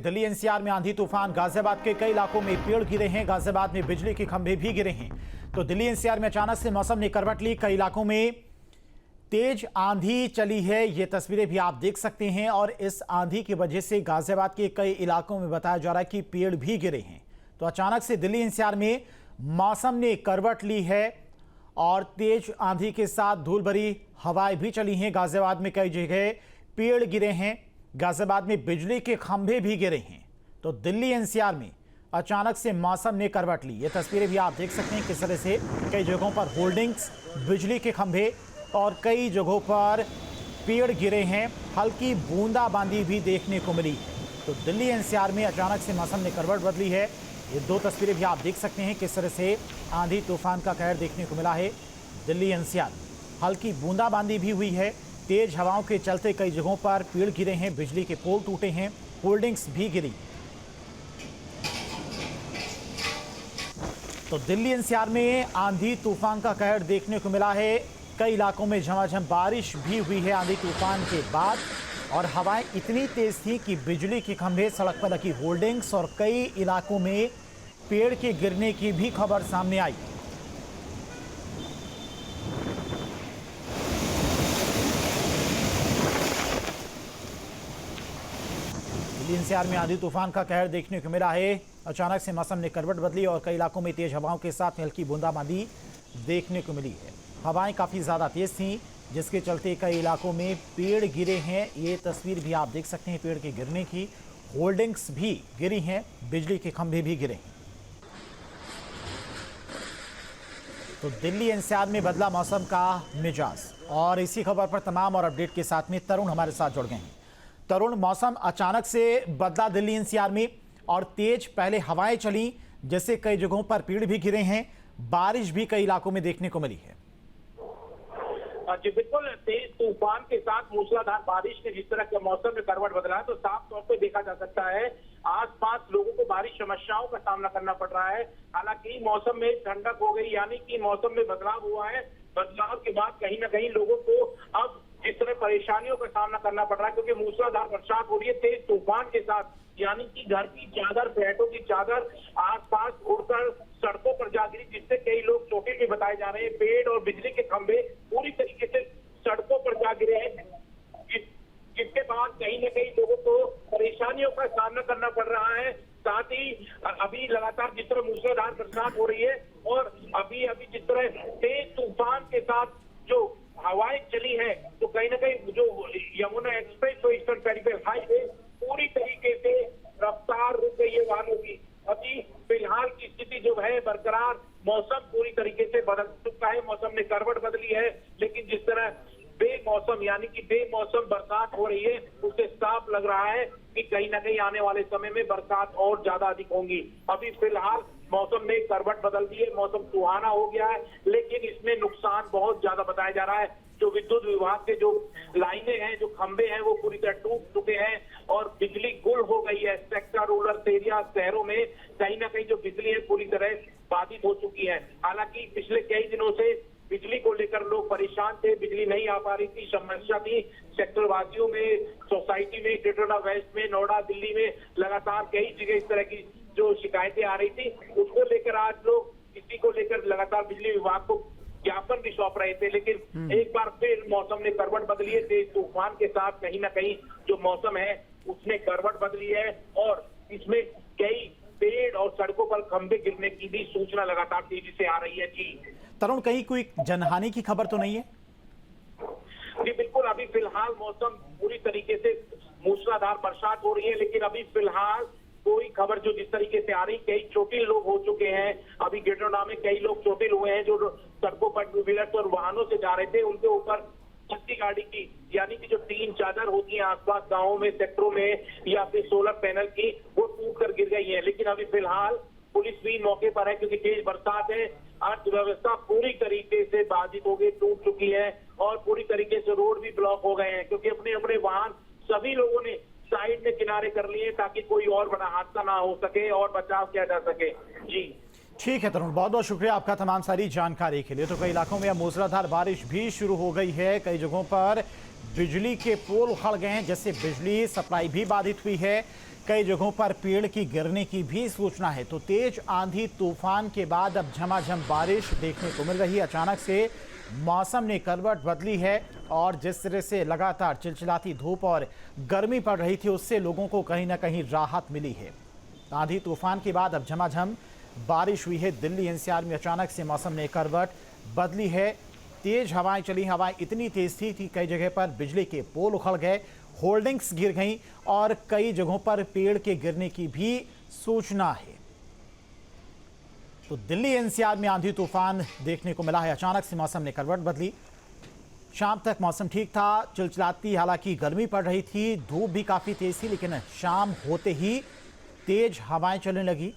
Delhi NCR में आंधी तूफान, गाजियाबाद के कई इलाकों में पेड़ गिरे हैं, गाजियाबाद में बिजली के खंभे भी गिरे हैं। तो दिल्ली एनसीआर में अचानक से मौसम ने करवट ली, कई इलाकों में तेज आंधी चली है। ये तस्वीरें भी आप देख सकते हैं। और इस आंधी की वजह से गाजियाबाद के कई इलाकों में बताया जा रहा है कि पेड़ भी गिरे हैं। तो अचानक से दिल्ली एनसीआर में मौसम ने करवट ली है और तेज आंधी के साथ धूल भरी हवाएं भी चली हैं। गाजियाबाद में कई जगह पेड़ गिरे हैं, गाजियाबाद में बिजली के खंभे भी गिरे हैं। तो दिल्ली एनसीआर में अचानक से मौसम ने करवट ली। ये तस्वीरें भी आप देख सकते हैं किस तरह से कई जगहों पर होल्डिंग्स, बिजली के खंभे और कई जगहों पर पेड़ गिरे हैं। हल्की बूंदाबांदी भी देखने को मिली। तो दिल्ली एनसीआर में अचानक से मौसम ने करवट बदली है। ये दो तस्वीरें भी आप देख सकते हैं किस तरह से आंधी तूफान का कहर देखने को मिला है दिल्ली एनसीआर। हल्की बूंदाबांदी भी हुई है। तेज हवाओं के चलते कई जगहों पर पेड़ गिरे हैं, बिजली के पोल टूटे हैं, होल्डिंग्स भी गिरी। तो दिल्ली एनसीआर में आंधी तूफान का कहर देखने को मिला है। कई इलाकों में झमाझम बारिश भी हुई है आंधी तूफान के बाद। और हवाएं इतनी तेज थी कि बिजली के खंभे, सड़क पर लगी होल्डिंग्स और कई इलाकों में पेड़ के गिरने की भी खबर सामने आई। दिल्ली एनसीआर में आंधी तूफान का कहर देखने को मिला है। अचानक से मौसम ने करवट बदली और कई इलाकों में तेज हवाओं के साथ हल्की बूंदाबांदी देखने को मिली है। हवाएं काफ़ी ज़्यादा तेज थीं, जिसके चलते कई इलाकों में पेड़ गिरे हैं। ये तस्वीर भी आप देख सकते हैं पेड़ के गिरने की। होल्डिंग्स भी गिरी हैं, बिजली के खंभे भी गिरे हैं। तो दिल्ली एनसीआर में बदला मौसम का मिजाज। और इसी खबर पर तमाम और अपडेट के साथ में तरुण हमारे साथ जुड़ गए हैं। तरुण, मौसम अचानक से बदला दिल्ली एनसीआर में और तेज पहले हवाएं चली, जैसे कई जगहों पर पेड़ भी गिरे हैं, बारिश भी कई इलाकों में देखने को मिली है। जी बिल्कुल, तेज तूफान के साथ मूसलाधार बारिश ने जिस तरह के मौसम में करवट बदला है, तो साफ तौर पे देखा जा सकता है आसपास लोगों को बारिश समस्याओं का सामना करना पड़ रहा है। हालांकि मौसम में ठंडक हो गई, यानी कि मौसम में बदलाव हुआ है। बदलाव के बाद कहीं ना कहीं लोगों को अब जिस तरह परेशानियों का सामना करना पड़ रहा है, क्योंकि मूसलाधार बरसात हो रही है तेज तूफान के साथ, यानी कि घर की चादर, फ्लैटों की चादर आसपास उड़कर सड़कों पर जा गिरी, जिससे कई लोग चोटिल भी बताए जा रहे हैं। पेड़ और बिजली के खंभे पूरी तरीके से सड़कों पर जा गिरे हैं, जिसके बाद कहीं न कहीं लोगों को परेशानियों का सामना करना पड़ रहा है। साथ ही अभी लगातार जिस तरह मूसलाधार बरसात हो रही है और अभी जिस तरह तेज तूफान के साथ जो हवाएं चली है, तो कहीं ना कहीं जो Yamuna express way, eastern peripheral highway, पूरी तरीके से रफ्तार रुक गई है वाहनों की। अभी फिलहाल की स्थिति जो है बरकरार, मौसम पूरी तरीके से बदल चुका है, मौसम ने करवट बदली है। लेकिन जिस तरह बेमौसम, यानी कि बेमौसम बरसात हो रही है, उससे साफ लग रहा है कि कहीं ना कहीं आने वाले समय में बरसात और ज्यादा अधिक होंगी। अभी फिलहाल मौसम ने करवट बदल दी है, मौसम सुहाना हो गया है, लेकिन इसमें नुकसान बहुत ज्यादा बताया जा रहा है। जो विद्युत विभाग के जो लाइनें हैं, जो खंभे हैं, वो पूरी तरह टूट चुके हैं और बिजली गुल हो गई है। सेक्टर, रूरल एरिया, शहरों में कहीं ना कहीं जो बिजली है पूरी तरह बाधित हो चुकी है। हालांकि पिछले कई दिनों से बिजली को लेकर लोग परेशान थे, बिजली नहीं आ पा रही थी, समस्या थी सेक्टर वासियों में, सोसाइटी में, ग्रेटर नोएडा वेस्ट में, नोएडा, दिल्ली में लगातार कई जगह इस तरह की जो शिकायतें आ रही थी, उसको लेकर आज लोग इसी को लेकर लगातार बिजली विभाग को ज्ञापन भी सौंप रहे थे। लेकिन एक बार फिर मौसम ने करवट बदली है। तेज तूफान के साथ कहीं ना कहीं जो मौसम है उसने करवट बदली है और इसमें कई पेड़ और सड़कों पर खंभे गिरने की भी सूचना लगातार तेजी से आ रही है। जी तरुण, कहीं कोई जनहानि की खबर तो नहीं है? जी बिल्कुल, अभी फिलहाल मौसम पूरी तरीके से मूसलाधार बरसात हो रही है, लेकिन अभी फिलहाल कोई खबर जो जिस तरीके से आ रही, कई चोटिल लोग हो चुके हैं। अभी ग्रेटर नोएडा में कई लोग चोटिल हुए हैं जो सड़कों पर टू व्हीलर और वाहनों से जा रहे थे, उनके ऊपर चलती गाड़ी की, यानी कि जो टीन चादर होती है आसपास गाँवों में, सेक्टरों में, या फिर सोलर पैनल की, वो टूट कर गिर गई है। लेकिन अभी फिलहाल पुलिस भी मौके पर है, क्योंकि तेज बरसात है, अर्थव्यवस्था पूरी तरीके से बाधित हो गई, टूट चुकी है और पूरी तरीके से रोड भी ब्लॉक हो गए हैं, क्योंकि अपने अपने वाहन सभी लोगों ने साइड में किनारे कर लिए ताकि कोई और बड़ा हादसा ना हो सके और बचाव किया जा सके। जी ठीक है तरुण, बहुत बहुत शुक्रिया आपका तमाम सारी जानकारी के लिए। तो कई इलाकों में अब मूसलाधार बारिश भी शुरू हो गई है। कई जगहों पर बिजली के पोल उखड़ गए हैं, जिससे बिजली सप्लाई भी बाधित हुई है। कई जगहों पर पेड़ की गिरने की भी सूचना है। तो तेज आंधी तूफान के बाद अब झमाझम बारिश देखने को मिल रही है। अचानक से मौसम ने करवट बदली है और जिस तरह से लगातार चिलचिलाती धूप और गर्मी पड़ रही थी, उससे लोगों को कहीं ना कहीं राहत मिली है। आंधी तूफान के बाद अब झमाझम बारिश हुई है। दिल्ली एनसीआर में अचानक से मौसम ने करवट बदली है। तेज हवाएं चली। हवाएं इतनी तेज थी कि कई जगह पर बिजली के पोल उखड़ गए, होल्डिंग्स गिर गईं और कई जगहों पर पेड़ के गिरने की भी सूचना है। तो दिल्ली एनसीआर में आंधी तूफान देखने को मिला है। अचानक से मौसम ने करवट बदली। शाम तक मौसम ठीक था, चिलचिलाती हालांकि गर्मी पड़ रही थी, धूप भी काफी तेज थी, लेकिन शाम होते ही तेज हवाएं चलने लगी।